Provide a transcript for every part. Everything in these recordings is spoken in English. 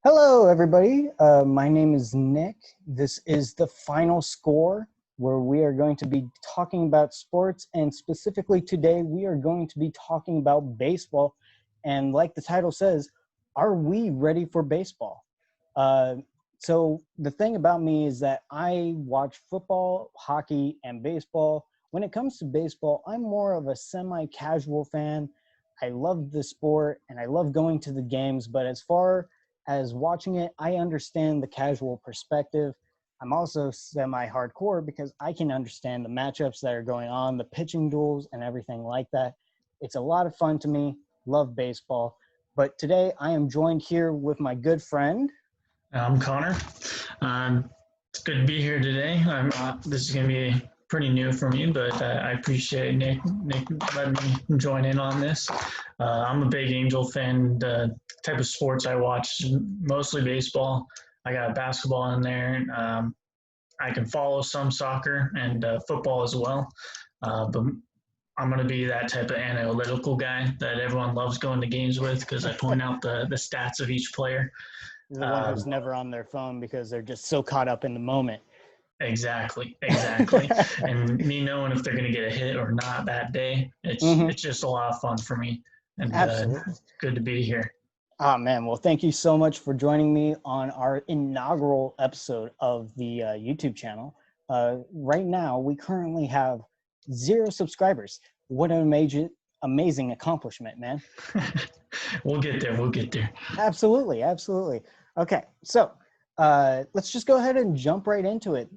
Hello, everybody. My name is Nick. This is the final score where we are going to be talking about sports, and specifically today, we are going to be talking about baseball. And like the title says, are we ready for baseball? Uh, so the thing about me is that I watch football, hockey, and baseball. When it comes to baseball, I'm more of a semi-casual fan. I love the sport and I love going to the games, but as far as watching it, I understand the casual perspective. I'm also semi-hardcore because I can understand the matchups that are going on, the pitching duels, and everything like that. It's a lot of fun to me. Love baseball. But today I am joined here with my good friend. I'm Connor. It's good to be here today. This is going to be pretty new for me, but I appreciate Nick letting me join in on this. I'm a big Angel fan. The type of sports I watch, mostly baseball. I got basketball in there. I can follow some soccer and football as well. But I'm going to be that type of analytical guy that everyone loves going to games with because I point out the stats of each player. The one who's never on their phone because they're just so caught up in the moment. Exactly. And me knowing if they're going to get a hit or not that day, it's just a lot of fun for me, and Absolutely. good to be here. Oh, man. Well, thank you so much for joining me on our inaugural episode of the YouTube channel. Right now, we currently have 0 subscribers. What an amazing accomplishment, man. We'll get there. Absolutely. Okay, so let's just go ahead and jump right into it.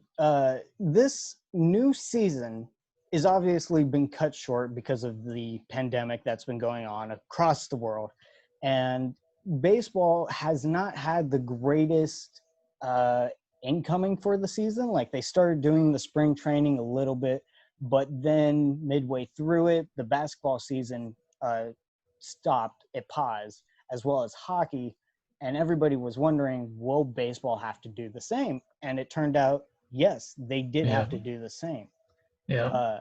This new season is obviously been cut short because of the pandemic that's been going on across the world. And baseball has not had the greatest incoming for the season. Like, they started doing the spring training a little bit, but then midway through it, the basketball season stopped, it paused, as well as hockey. And everybody was wondering, will baseball have to do the same? And it turned out, yes, they did have to do the same. Yeah.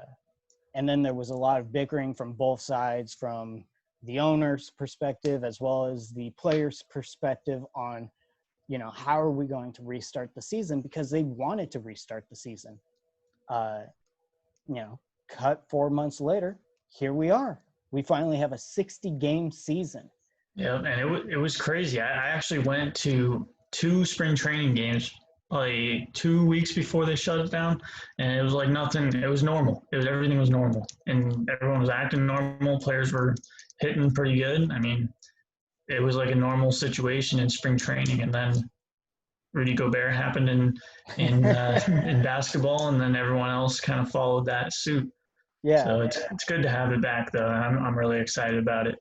And then there was a lot of bickering from both sides, from the owner's perspective as well as the player's perspective on, how are we going to restart the season, because they wanted to restart the season. Cut 4 months later, here we are. We finally have a 60-game season. Yeah, and it was crazy. I actually went to 2 spring training games like 2 weeks before they shut it down, and it was like nothing. It was normal. Everything was normal, and everyone was acting normal. Players were hitting pretty good. I mean, it was like a normal situation in spring training, and then Rudy Gobert happened in basketball, and then everyone else kind of followed that suit. Yeah. So it's good to have it back, though. I'm really excited about it.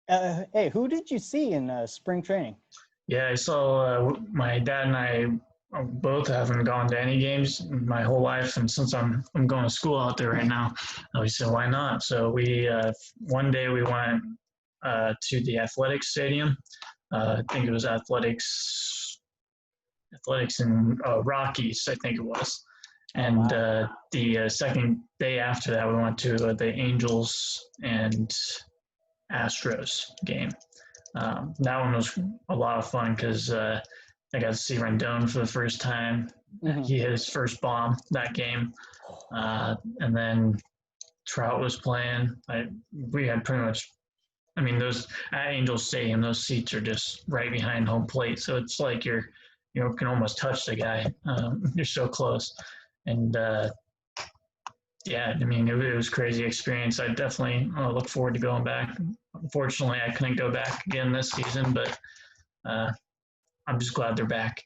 Hey, who did you see in spring training? Yeah, I saw my dad and I both haven't gone to any games my whole life, and since I'm going to school out there right now, we said why not? So we one day we went to the athletics stadium. I think it was athletics in Rockies, I think it was. And the second day after that, we went to the Angels and Astros game. That one was a lot of fun because I got to see Rendon for the first time. Mm-hmm. He hit his first bomb that game. And then Trout was playing. We had pretty much, those at Angel Stadium, those seats are just right behind home plate. So it's like you can almost touch the guy. You're so close. And it was a crazy experience. I definitely look forward to going back. Unfortunately, I couldn't go back again this season, but I'm just glad they're back.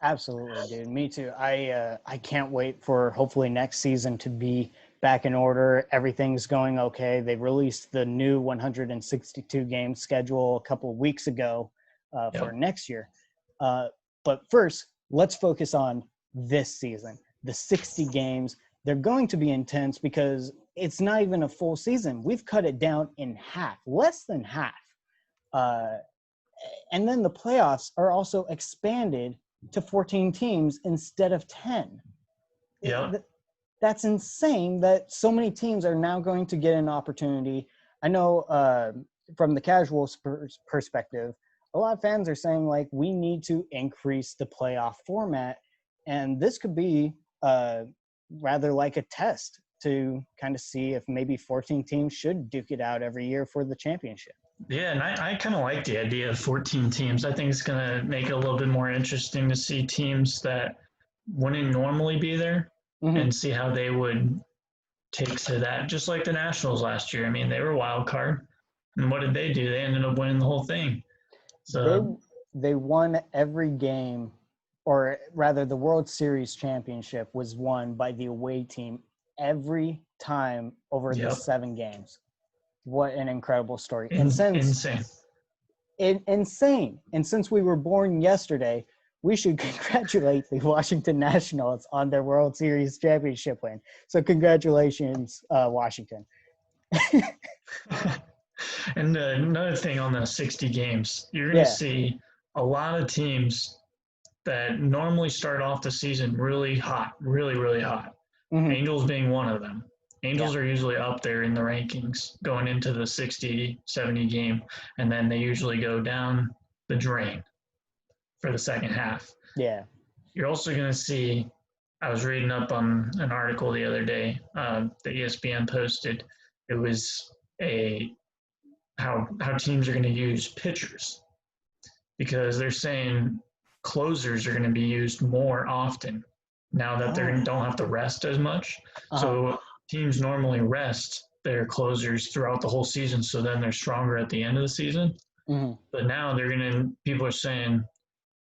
Absolutely, dude. Me too. I can't wait for hopefully next season to be back in order. Everything's going okay. They released the new 162 game schedule a couple of weeks ago for next year. But first, let's focus on this season. The 60 games, they're going to be intense because it's not even a full season. We've cut it down in half, less than half. And then the playoffs are also expanded to 14 teams instead of 10. Yeah. That's insane that so many teams are now going to get an opportunity. I know from the casual perspective, a lot of fans are saying, like, we need to increase the playoff format. And this could be rather like a test to kind of see if maybe 14 teams should duke it out every year for the championship. Yeah, and I kind of like the idea of 14 teams. I think it's going to make it a little bit more interesting to see teams that wouldn't normally be there and see how they would take to that. Just like the Nationals last year. I mean, they were a wild card. And what did they do? They ended up winning the whole thing. So they won every game, or rather the World Series championship was won by the away team every time over the 7 games. What an incredible story. Insane. Insane. And since we were born yesterday, we should congratulate the Washington Nationals on their World Series championship win. So congratulations, Washington. And another thing on the 60 games, you're going to see a lot of teams that normally start off the season really hot, really, really hot. Angels being one of them. Angels are usually up there in the rankings going into the 60, 70 game, and then they usually go down the drain for the second half. Yeah. You're also going to see, I was reading up on an article the other day that ESPN posted. It was how teams are going to use pitchers, because they're saying closers are going to be used more often now that they don't have to rest as much. So teams normally rest their closers throughout the whole season, so then they're stronger at the end of the season. But now people are saying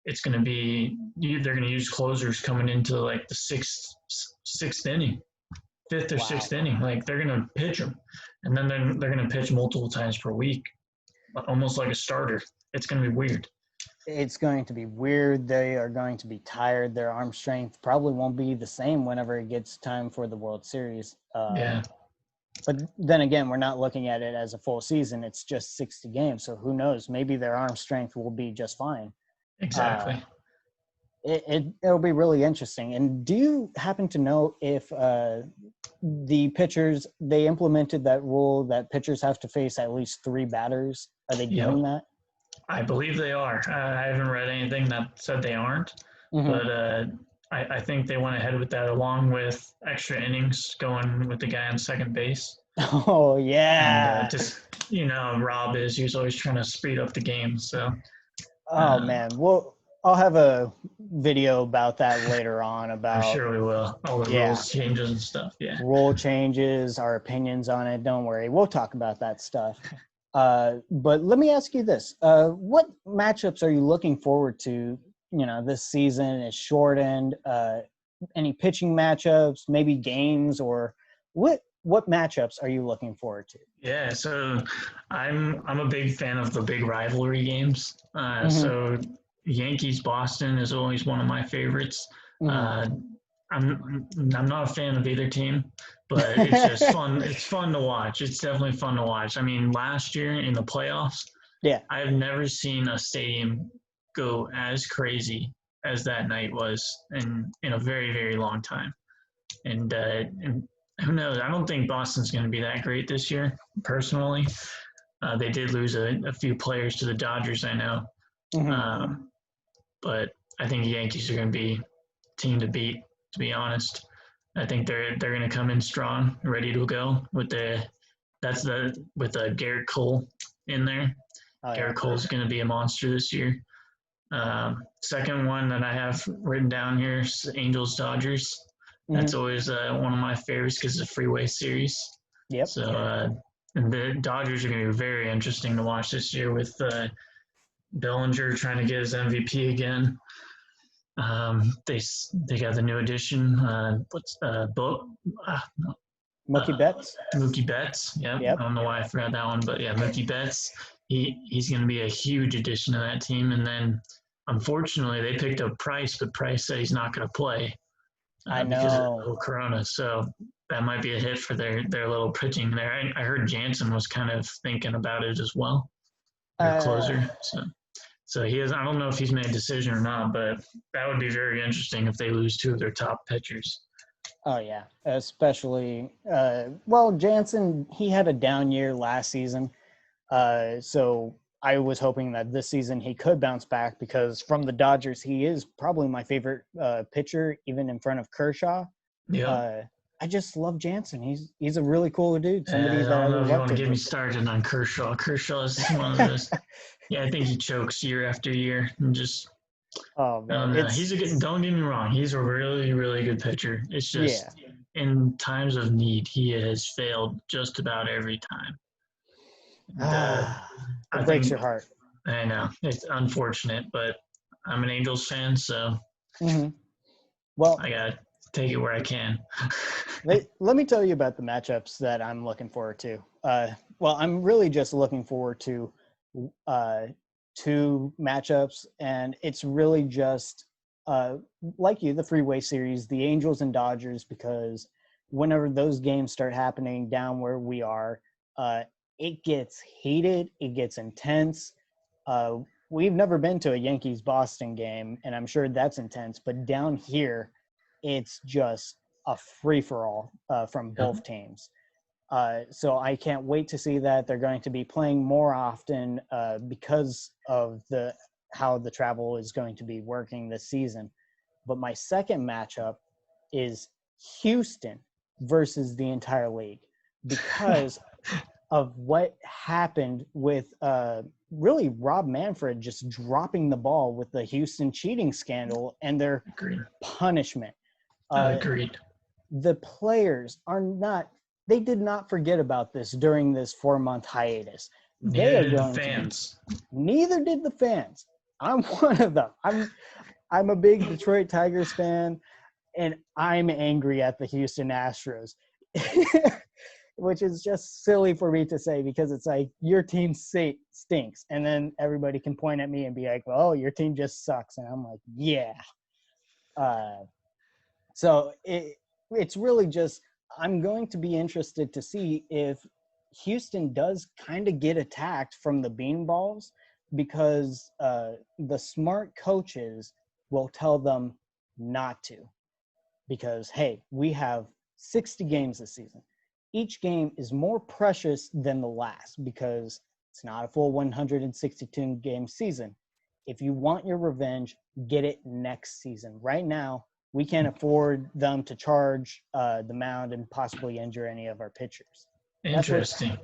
it's going to be, they're going to use closers coming into like the sixth inning, fifth or sixth inning. Like, they're going to pitch them, and then they're going to pitch multiple times per week, almost like a starter. It's going to be weird. It's going to be weird. They are going to be tired. Their arm strength probably won't be the same whenever it gets time for the World Series. But then again, we're not looking at it as a full season. It's just 60 games. So who knows? Maybe their arm strength will be just fine. Exactly. It'll be really interesting. And do you happen to know if the pitchers, they implemented that rule that pitchers have to face at least 3 batters? Are they doing that? I believe they are. I haven't read anything that said they aren't, but I think they went ahead with that, along with extra innings going with the guy on second base. Oh, yeah. And just, Rob he's always trying to speed up the game. So. Man. Well, I'll have a video about that later on. I'm sure we will. All the rules changes and stuff. Yeah. Rule changes, our opinions on it. Don't worry. We'll talk about that stuff. But let me ask you this. What matchups are you looking forward to? This season is shortened. Any pitching matchups, maybe games, or what matchups are you looking forward to? Yeah, so I'm a big fan of the big rivalry games. So Yankees Boston is always one of my favorites. I'm not a fan of either team, but it's just fun. It's fun to watch. It's definitely fun to watch. I mean, last year in the playoffs, I've never seen a stadium go as crazy as that night was in a very, very long time. And who knows? I don't think Boston's going to be that great this year, personally. They did lose a few players to the Dodgers, I know. But I think the Yankees are going to be team to beat, to be honest. I think they're going to come in strong, ready to go with Garrett Cole in there. Garrett Cole's going to be a monster this year. Second one that I have written down here is Angels Dodgers. That's always one of my favorites because it's a freeway series. So and the Dodgers are going to be very interesting to watch this year with Bellinger trying to get his MVP again. They got the new addition. Mookie Betts. Mookie Betts. Yep. I don't know why I forgot that one, but yeah, Mookie Betts. He's going to be a huge addition to that team. And then, unfortunately, they picked up Price, but Price said he's not going to play because of Corona. So that might be a hit for their little pitching there. I heard Jansen was kind of thinking about it as well, their closer. So he has. I don't know if he's made a decision or not, but that would be very interesting if they lose 2 of their top pitchers. Oh yeah, especially Jansen. He had a down year last season, so I was hoping that this season he could bounce back because from the Dodgers, he is probably my favorite pitcher, even in front of Kershaw. Yeah. I just love Jansen. He's a really cool dude. Somebody I that I don't know would if you love want to to get me root started on Kershaw. Kershaw is one of those. Yeah, I think he chokes year after year and just. Oh I man, don't know. it's Don't get me wrong. He's a really, really good pitcher. It's yeah. just in times of need, he has failed just about every time. And, I It breaks think your heart. I know it's unfortunate, but I'm an Angels fan, so Hmm. Well, I gotta take it where I can. let me tell you about the matchups that I'm looking forward to. Well, I'm really just looking forward to uh, two matchups, and it's really just uh, like you, the Freeway Series, the Angels and Dodgers, because whenever those games start happening down where we are, uh, it gets heated, it gets intense. Uh, we've never been to a Yankees Boston game, and I'm sure that's intense, but down here, it's just a free for all from both Yep. teams. So I can't wait to see that. They're going to be playing more often because of how the travel is going to be working this season. But my second matchup is Houston versus the entire league because of what happened with really Rob Manfred just dropping the ball with the Houston cheating scandal and their Agreed. punishment. Agreed. The players they did not forget about this during this 4-month hiatus. They Neither are did the going to be, fans. neither did the fans. I'm one of them. I'm a big Detroit Tigers fan, and I'm angry at the Houston Astros. Which is just silly for me to say because it's like your team stinks, and then everybody can point at me and be like, "Oh, your team just sucks," and I'm like, "Yeah." So it's really just I'm going to be interested to see if Houston does kind of get attacked from the beanballs because the smart coaches will tell them not to because, hey, we have 60 games this season. Each game is more precious than the last because it's not a full 162 game season. If you want your revenge, get it next season. Right now, we can't afford them to charge the mound and possibly injure any of our pitchers. Interesting.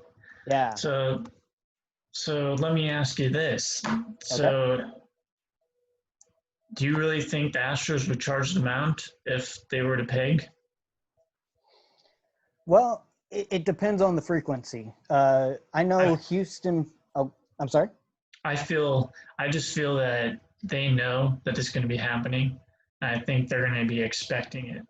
Yeah. So let me ask you this. Okay. So do you really think the Astros would charge the mound if they were to peg? Well, it depends on the frequency. I know I, Houston. Oh, I'm sorry. I just feel that they know that this is going to be happening. I think they're going to be expecting it.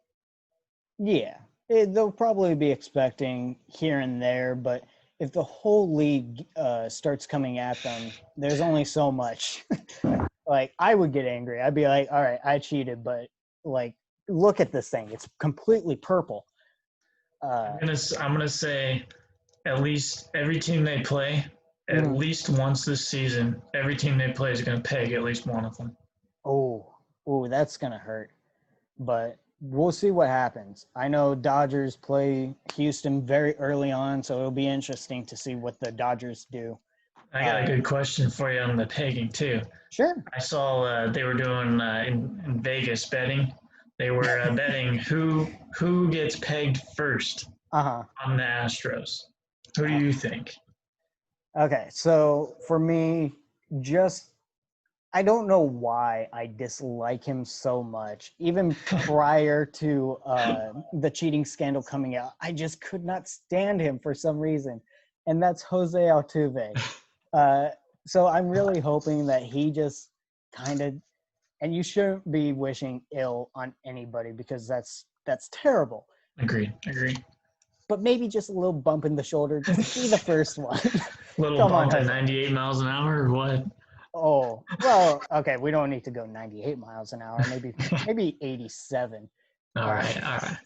Yeah, they'll probably be expecting here and there, but if the whole league starts coming at them, there's only so much. Like, I would get angry. I'd be like, all right, I cheated, but like, look at this thing. It's completely purple. I'm gonna say at least every team they play, at Mhm. least once this season, every team they play is going to peg at least one of them. Oh, that's going to hurt. But we'll see what happens. I know Dodgers play Houston very early on, so it'll be interesting to see what the Dodgers do. I got a good question for you on the pegging too. Sure. I saw they were doing in Vegas betting. They were betting who gets pegged first Uh-huh. on the Astros. Who do you think? Okay, so for me, just I don't know why I dislike him so much. Even prior to the cheating scandal coming out, I just could not stand him for some reason, and that's Jose Altuve. Uh, so I'm really hoping that he just kind of, and you shouldn't be wishing ill on anybody because that's terrible. Agreed. But maybe just a little bump in the shoulder, just be the first one. Little Come on, bump at Jose. 98 miles an hour or what? Oh, well, okay, we don't need to go 98 miles an hour, maybe 87. All right. The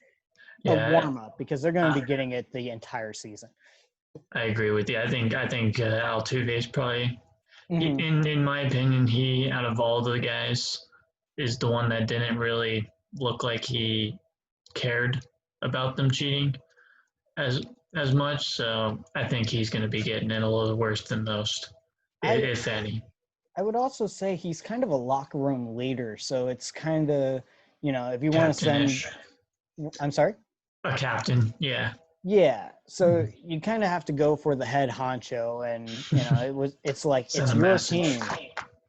Yeah, warm up because they're going to be getting it the entire season. I agree with you. I think Altuve is probably, Mm-hmm. in my opinion, he out of all the guys is the one that didn't really look like he cared about them cheating as as much. So I think he's going to be getting it a little worse than most. if any. I would also say he's kind of a locker room leader. So it's kind of, if you want to send, Captain-ish. I'm sorry? A captain, yeah. Yeah. So you kind of have to go for the head honcho. And, it's like, Send it's a your message. team.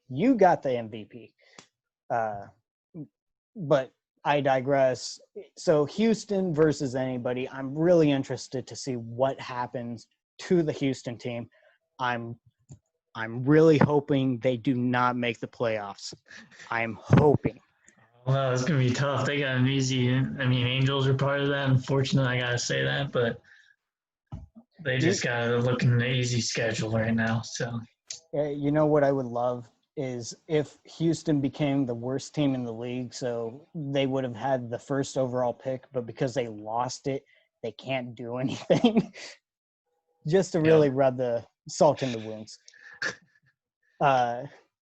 You got the MVP. Uh, but I digress. So Houston versus anybody. I'm really interested to see what happens to the Houston team. I'm really hoping they do not make the playoffs. I'm hoping. Well, it's gonna be tough. They got an easy. I mean, Angels are part of that. Unfortunately, I gotta say that, but they You, just got to look in the easy schedule right now. So you know what I would love is if Houston became the worst team in the league, so they would have had the first overall pick, but because they lost it, they can't do anything. Just to really rub the salt in the wounds.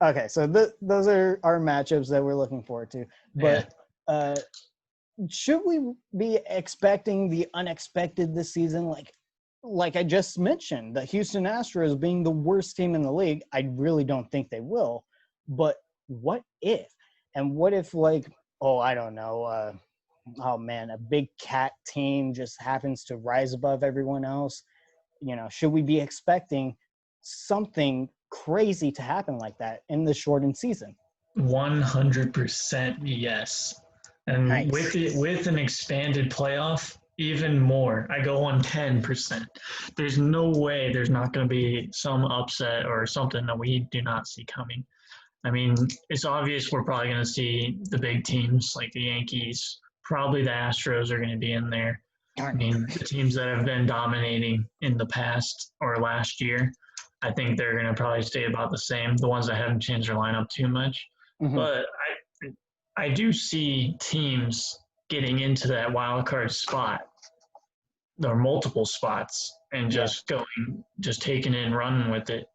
Okay, so those are our matchups that we're looking forward to. But should we be expecting the unexpected this season? Like I just mentioned, the Houston Astros being the worst team in the league, I really don't think they will. But what if? And what if, I don't know, oh man, a big cat team just happens to rise above everyone else? Should we be expecting something crazy to happen like that in the shortened season? 100% yes. And Nice. with an expanded playoff, even more. I go on 10%. There's no way there's not going to be some upset or something that we do not see coming. I mean, it's obvious we're probably going to see the big teams like the Yankees. Probably the Astros are going to be in there. I mean, the teams that have been dominating in the past or last year, I think they're going to probably stay about the same. The ones that haven't changed their lineup too much. Mm-hmm. But I do see teams getting into that wild card spot or multiple spots and just taking it and running with it.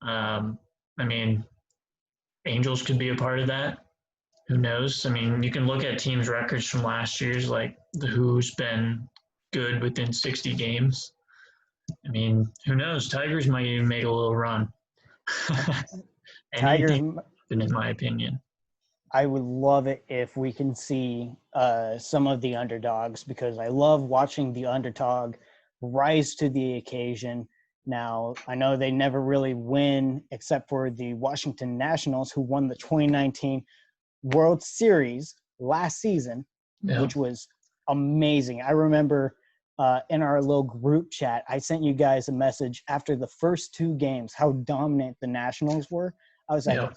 I mean, Angels could be a part of that. Who knows? I mean, you can look at teams' records from last year's, like who's been good within 60 games. I mean, who knows? Tigers might even make a little run. Tigers. Anything, in my opinion. I would love it if we can see some of the underdogs, because I love watching the underdog rise to the occasion. Now, I know they never really win except for the Washington Nationals, who won the 2019 World Series last season, which was amazing. I remember in our little group chat, I sent you guys a message after the first two games, how dominant the Nationals were. I was like,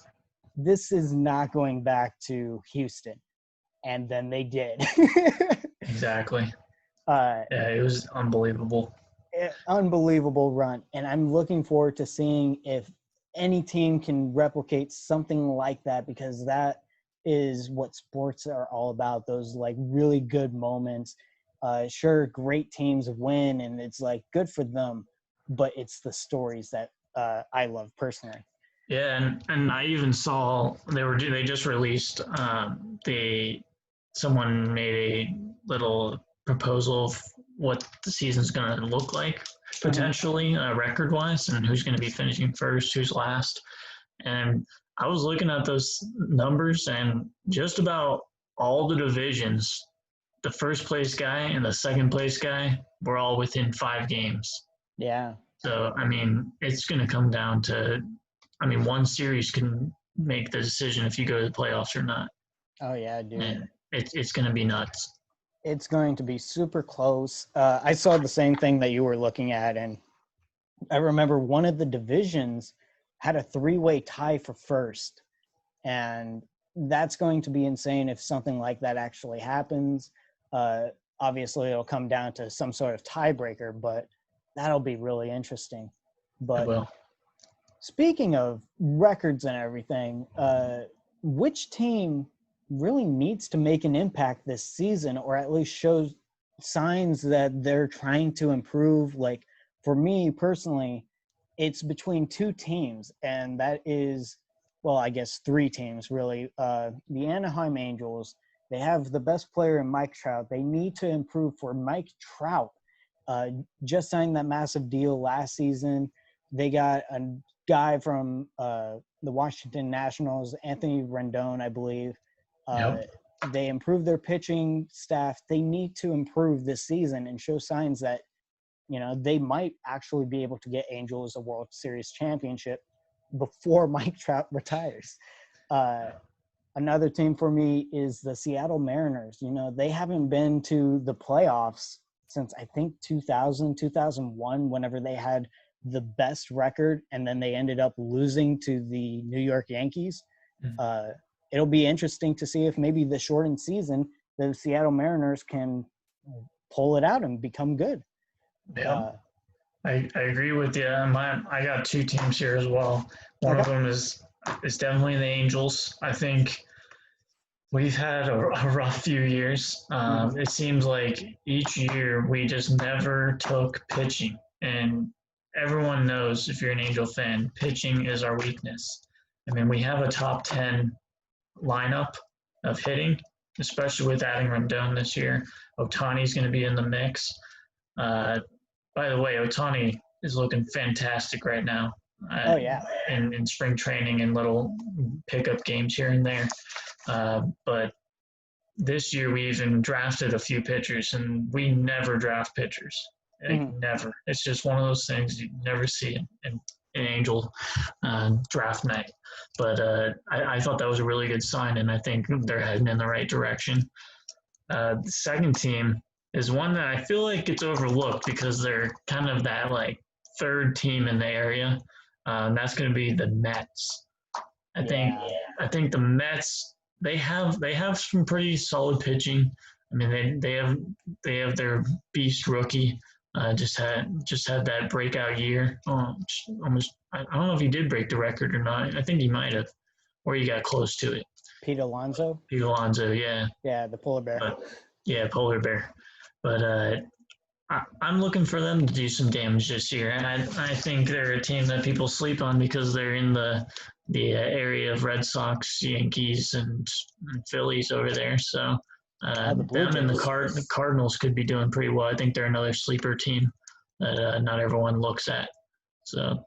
this is not going back to Houston. And then they did. Exactly. It was unbelievable. Unbelievable run. And I'm looking forward to seeing if any team can replicate something like that, because that is what sports are all about. Those really good moments. Sure, great teams win and it's good for them, but it's the stories that I love personally. Yeah, and I even saw they just released someone made a little proposal of what the season's going to look like potentially record wise, and who's going to be finishing first, who's last. And I was looking at those numbers, and just about all the divisions, the first place guy and the second place guy were all within 5 games. Yeah. So I mean, it's going to come down to, one series can make the decision if you go to the playoffs or not. Oh yeah, dude. And it's going to be nuts. It's going to be super close. I saw the same thing that you were looking at, and I remember one of the divisions had a 3-way tie for first, and that's going to be insane if something like that actually happens. Obviously, it'll come down to some sort of tiebreaker, but that'll be really interesting. But speaking of records and everything, which team really needs to make an impact this season, or at least show signs that they're trying to improve? For me personally, it's between two teams, and that is, well, I guess 3 teams really. The Anaheim Angels, they have the best player in Mike Trout. They need to improve for Mike Trout. Just signed that massive deal last season. They got guy from the Washington Nationals, Anthony Rendon, I believe. Yep. They improved their pitching staff. They need to improve this season and show signs that, they might actually be able to get Angels a World Series championship before Mike Trout retires. Another team for me is the Seattle Mariners. They haven't been to the playoffs since I think 2000, 2001, whenever they had the best record, and then they ended up losing to the New York Yankees. It'll be interesting to see if maybe the shortened season, the Seattle Mariners can pull it out and become good. Yeah. I agree with you. I got two teams here as well. One of them is definitely the Angels. I think we've had a rough few years. It seems like each year we just never took pitching. And everyone knows, if you're an Angel fan, pitching is our weakness. I mean, we have a top 10 lineup of hitting, especially with adding Rendon this year. Ohtani's going to be in the mix. By the way, Ohtani is looking fantastic right now. In spring training and little pickup games here and there. But this year we even drafted a few pitchers, and we never draft pitchers. Never. It's just one of those things you never see in Angel draft night. But I thought that was a really good sign, and I think they're heading in the right direction. The second team is one that I feel like gets overlooked because they're kind of that like third team in the area. That's going to be the Mets. I think the Mets, they have some pretty solid pitching. I mean, they have their beast rookie. Just had that breakout year. Almost, I don't know if he did break the record or not. I think he might have, or he got close to it. Pete Alonso, yeah. Yeah, the polar bear. Polar bear. But I'm looking for them to do some damage this year, and I think they're a team that people sleep on because they're in the area of Red Sox, Yankees, and Phillies over there. So them and the Cardinals could be doing pretty well. I think they're another sleeper team that not everyone looks at. So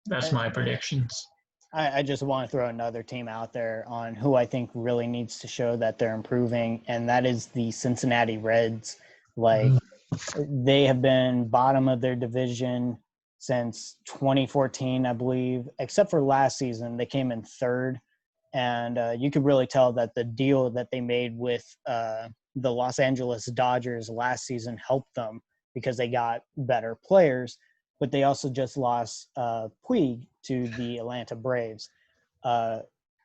that's my predictions. I just want to throw another team out there on who I think really needs to show that they're improving, and that is the Cincinnati Reds. They have been bottom of their division since 2014, I believe, except for last season. They came in third, and you could really tell that the deal that they made with the Los Angeles Dodgers last season helped them because they got better players, but they also just lost Puig to the Atlanta Braves.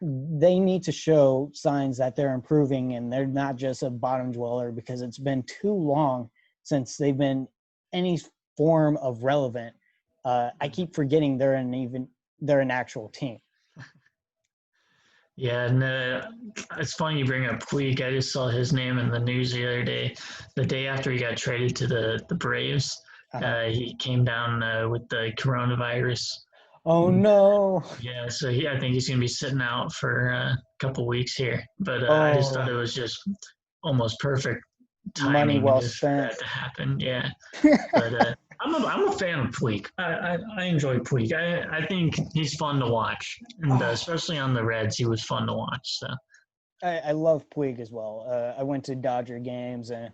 They need to show signs that they're improving and they're not just a bottom dweller, because it's been too long since they've been any form of relevant. I keep forgetting they're an actual team. Yeah, and it's funny you bring up Puig. I just saw his name in the news the other day. The day after he got traded to the Braves, he came down with the coronavirus. Oh, no. Yeah, so I think he's going to be sitting out for a couple weeks here. But I just thought it was just almost perfect timing well spent. for that to happen. Yeah, but I'm a fan of Puig. I enjoy Puig. I think he's fun to watch, and especially on the Reds, he was fun to watch. So I love Puig as well. I went to Dodger games, and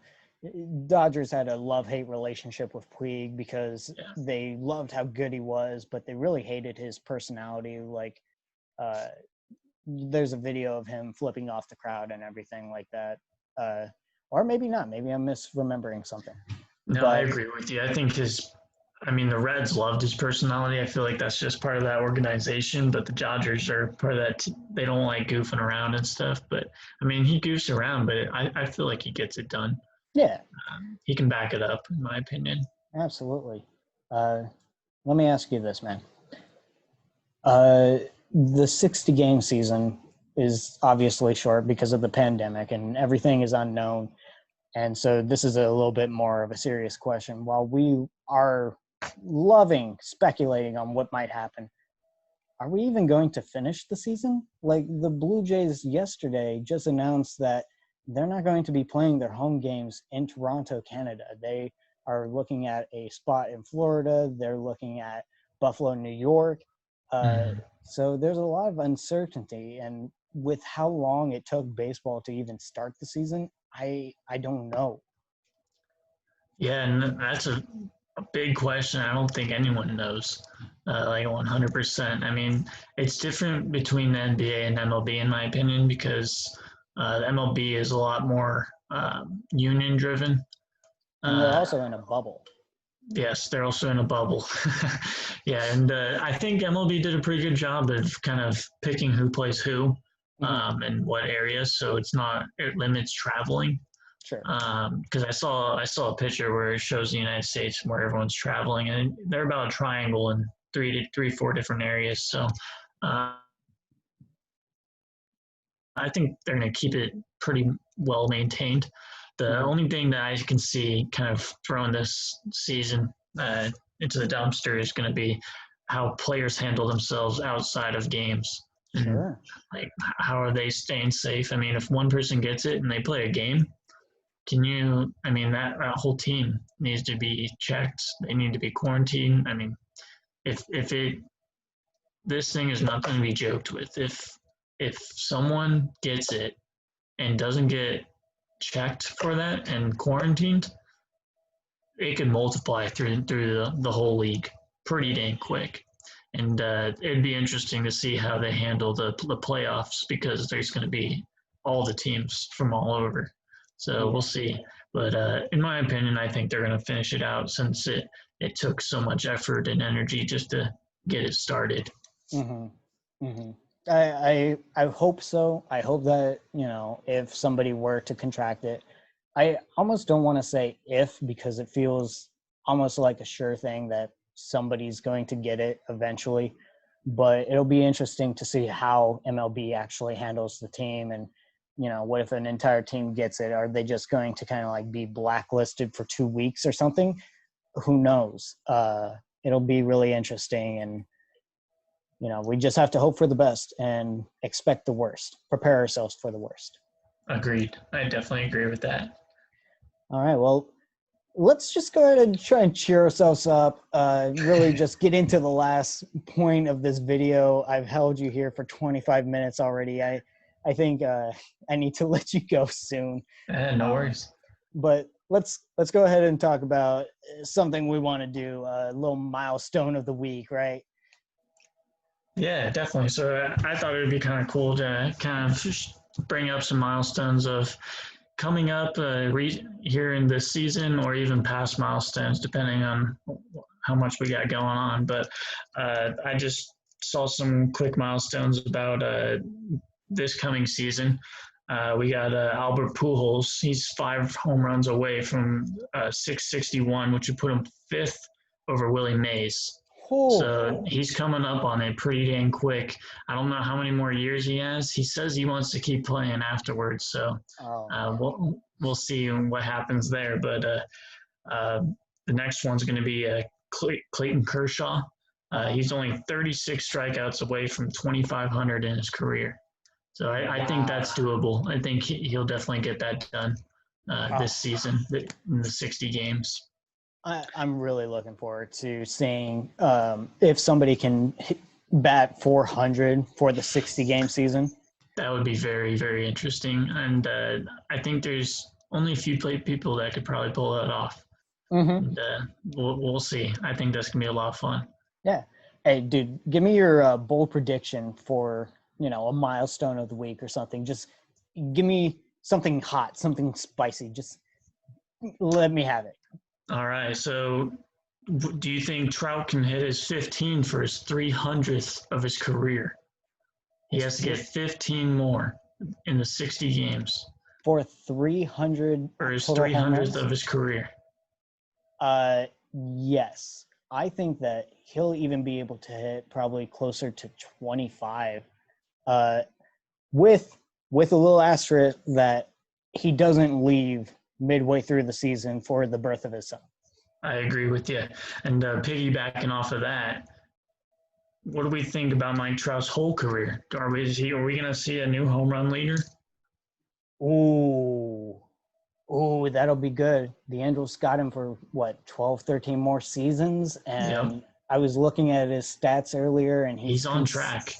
Dodgers had a love-hate relationship with Puig because they loved how good he was, but they really hated his personality. There's a video of him flipping off the crowd and everything like that. Or maybe not. Maybe I'm misremembering something. No, I agree with you. I think the Reds loved his personality. I feel like that's just part of that organization, but the Dodgers are part of that. They don't like goofing around and stuff, but he goofs around, but I feel like he gets it done. Yeah. He can back it up, in my opinion. Absolutely. Let me ask you this, man. The 60-game season is obviously short because of the pandemic and everything is unknown. And so this is a little bit more of a serious question. While we are loving speculating on what might happen, are we even going to finish the season? Like, the Blue Jays yesterday just announced that they're not going to be playing their home games in Toronto, Canada. They are looking at a spot in Florida. They're looking at Buffalo, New York. So there's a lot of uncertainty, and with how long it took baseball to even start the season, I don't know. Yeah, and that's a big question. I don't think anyone knows, like 100%. I mean, it's different between the NBA and MLB, in my opinion, because the MLB is a lot more union driven. And they're Uh, also in a bubble. yes, they're also in a bubble. Yeah, and I think MLB did a pretty good job of kind of picking who plays who Hmm. and what areas, so it limits traveling. Sure. Because I saw a picture where it shows the United States where everyone's traveling, and they're about a triangle in four different areas. So uh, I think they're going to keep it pretty well maintained. The Hmm. only thing that I can see kind of throwing this season into the dumpster is going to be how players handle themselves outside of games, and Sure. like how are they staying safe. I mean, if one person gets it and they play a game, I mean, that whole team needs to be checked. They need to be quarantined. I mean, if it, this thing is not going to be joked with. If someone gets it and doesn't get checked for that and quarantined, it could multiply through the whole league pretty dang quick. And it'd be interesting to see how they handle the playoffs because there's going to be all the teams from all over. So we'll Yeah. see. But in my opinion, I think they're going to finish it out since it took so much effort and energy just to get it started. Hmm. Hmm. I hope so. I hope that, if somebody were to contract it, I almost don't want to say if, because it feels almost like a sure thing that somebody's going to get it eventually. But it'll be interesting to see how MLB actually handles the team. And, what if an entire team gets it? Are they just going to kind of like be blacklisted for 2 weeks or something? Who knows? It'll be really interesting. And, we just have to hope for the best and expect the worst, prepare ourselves for the worst. Agreed. I definitely agree with that. All right. Well, let's just go ahead and try and cheer ourselves up. Really just get into the last point of this video. I've held you here for 25 minutes already. I think I need to let you go soon. No Um, worries. but let's go ahead and talk about something we want to do, a little milestone of the week, right? Yeah, definitely. So I thought it would be kind of cool to kind of bring up some milestones of coming up here in this season or even past milestones, depending on how much we got going on. But I just saw some quick milestones about this coming season. We got Albert Pujols. He's 5 home runs away from 661, which would put him fifth over Willie Mays. Oh, So he's coming up on it pretty dang quick. I don't know how many more years he has. He says he wants to keep playing afterwards, so oh man. we'll see what happens there. But uh, the next one's going to be Clayton Kershaw. Uh-huh. He's only 36 strikeouts away from 2,500 in his career. So I think Wow. that's doable. I think he'll definitely get that done Oh, this season in the 60 games. I'm really looking forward to seeing if somebody can bat 400 for the 60 game season. That would be very, very interesting. And I think there's only a few people that could probably pull that off. Mm-hmm. And we'll see. I think that's going to be a lot of fun. Yeah. Hey, dude, give me your bold prediction for, a milestone of the week or something. Just give me something hot, something spicy. Just let me have it. All right. So do you think Trout can hit his 15 for his 300th of his career? He His has to get 15 more in the 60 games for 300 for his total home 300th runs? of his career. Yes. I think that he'll even be able to hit probably closer to 25. Uh, with a little asterisk that he doesn't leave midway through the season for the birth of his son. I agree with you. And piggybacking off of that, what do we think about Mike Trout's whole career? Are we going to see a new home run leader? Ooh. That'll be good. The Angels got him for what, 12, 13 more seasons, Yep. and I was looking at his stats earlier, and He's on track.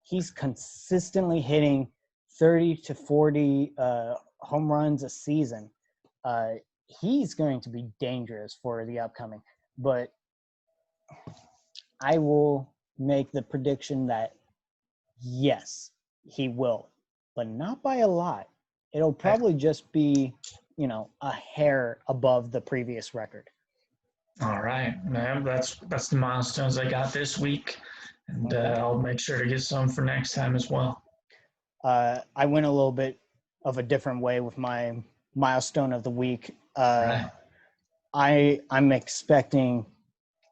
He's consistently hitting 30 to 40 home runs a season. He's going to be dangerous for the upcoming. But I will make the prediction that yes, he will, but not by a lot. It'll probably just be, a hair above the previous record. All right, man. That's the milestones I got this week, and Okay. I'll make sure to get some for next time as well. I went a little bit of a different way with my milestone of the week. Right. I'm expecting,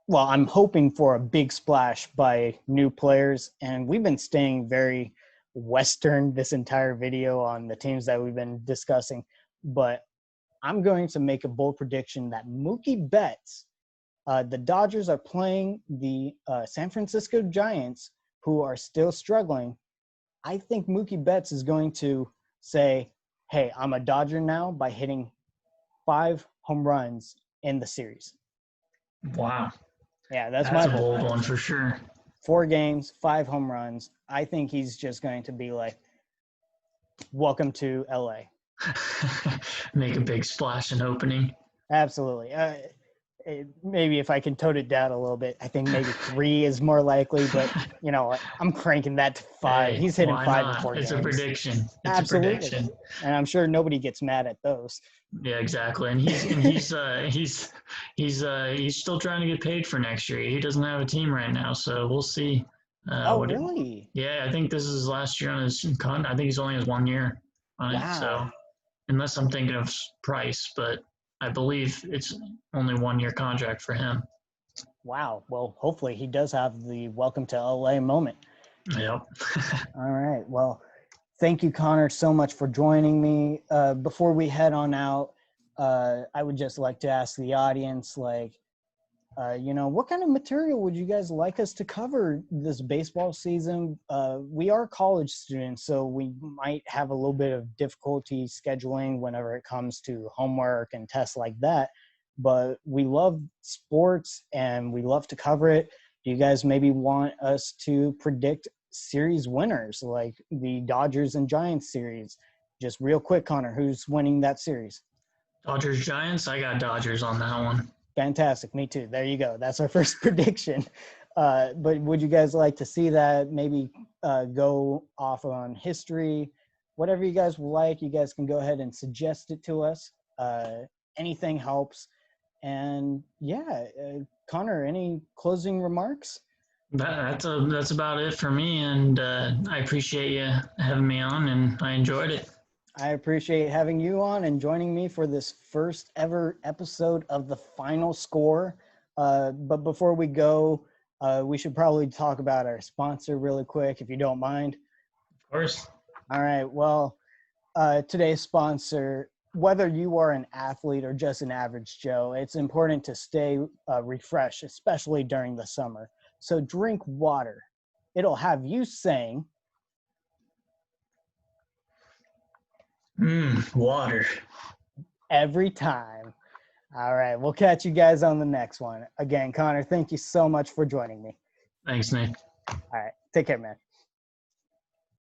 well, I'm hoping for a big splash by new players, and we've been staying very Western this entire video on the teams that we've been discussing, but I'm going to make a bold prediction that Mookie Betts, the Dodgers are playing the San Francisco Giants, who are still struggling. I think Mookie Betts is going to say, hey, I'm a Dodger now by hitting 5 home runs in the series. Wow. Yeah, that's a my bold one for sure. 4 games, 5 home runs. I think he's just going to be like, welcome to LA. Make a big splash in opening. Absolutely. Maybe if I can tone it down a little bit, I think maybe 3 is more likely, but I'm cranking that to 5. Hey, He's hitting 5 not? in 4 It's games. A prediction. It's Absolutely. A prediction. And I'm sure nobody gets mad at those. Yeah, exactly. And he's still trying to get paid for next year. He doesn't have a team right now, so we'll see. Really? Yeah, I think this is his last year on his con. I think he's only has 1 year on it. So unless I'm thinking of Price, but I believe it's only 1 year contract for him. Wow. Well, hopefully he does have the welcome to LA moment. Yep. All right. Well, thank you, Connor, so much for joining me. Before we head on out, I would just like to ask the audience, what kind of material would you guys like us to cover this baseball season? We are college students, so we might have a little bit of difficulty scheduling whenever it comes to homework and tests like that. But we love sports and we love to cover it. Do you guys maybe want us to predict series winners, like the Dodgers and Giants series? Just real quick, Connor, who's winning that series? Dodgers Giants. I got Dodgers on that one. Fantastic. Me too. There you go. That's our first prediction. But would you guys like to see that maybe go off on history? Whatever you guys like, you guys can go ahead and suggest it to us. Anything helps. And Connor, any closing remarks? That's about it for me. And I appreciate you having me on, and I enjoyed it. I appreciate having you on and joining me for this first ever episode of The Final Score. But before we go, we should probably talk about our sponsor really quick, if you don't mind. Of course. All right. Well, today's sponsor, whether you are an athlete or just an average Joe, it's important to stay refreshed, especially during the summer. So drink water. It'll have you saying, water. Every time. All right. We'll catch you guys on the next one. Again, Connor, thank you so much for joining me. Thanks, Nick. All right. Take care, man.